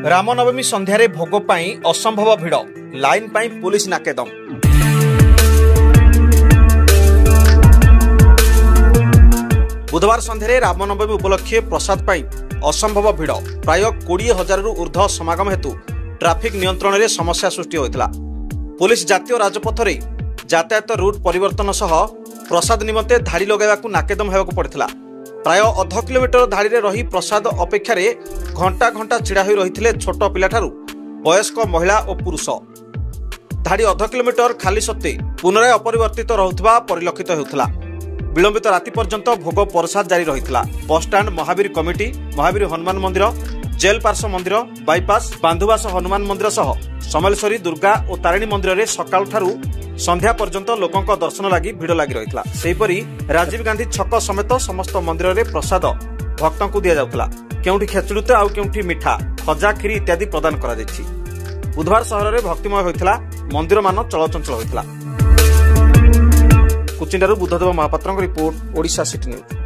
रामनवमी संध्यारे भोग पाई असंभव भिड़ लाइन पाई पुलिस नाकेदम। बुधवार संध्यारे रामनवमी उपलक्षे प्रसाद पाई असंभव भिड़ प्राय 20,000 रु ऊर्ध्व समागम हेतु ट्राफिक नियंत्रण में समस्या सृष्टि होता। पुलिस जातीय राजपथ में यातायात रूट परिवर्तन सह प्रसाद निमंते धाड़ी लगाइबाकू नाकेदम हेबाकू पड़िथिला। प्राय अध किलोमीटर धाड़ी रे रही प्रसाद अपेक्षा घंटा घंटा छिड़ा होई रहिथिले छोट पिलाठारू वयस्क महिला और पुरुष। धाड़ी अध किलोमीटर खाली सत्ते पुनराय अपरिवर्तित रहुथिबा परिलक्षित हेउथिला। विलंबित राति पर्यंत भोग प्रसाद जारी रहिथिला। बसस्टाण्ड, महावीर कमिटी, महावीर हनुमान मंदिर, जेल पार्श्व मंदिर, बाईपास, बांधुवास हनुमान मंदिर सह समलेश्वरी, दुर्गा और तारिणी मंदिर में सकाळु ठारू संध्या पर्यंत लोकों दर्शन लगी भिड़ लगी रही। सेहीपरि राजीव गांधी छक समेत समस्त मंदिर में प्रसाद भक्तों को दि जाउथला। केउठी खेचुड़ी तो आउ केउठी मिठा, खजा, खीरी इत्यादि प्रदान करा जायछि। बुधवार सहर में भक्तिमय होइथिला। मंदिर मान चलचंचल होइथिला। कुचिंडारू बुद्धदेव महापात्रଙ୍କ रिपोर्ट, ओडिशा सिटी न्यूज।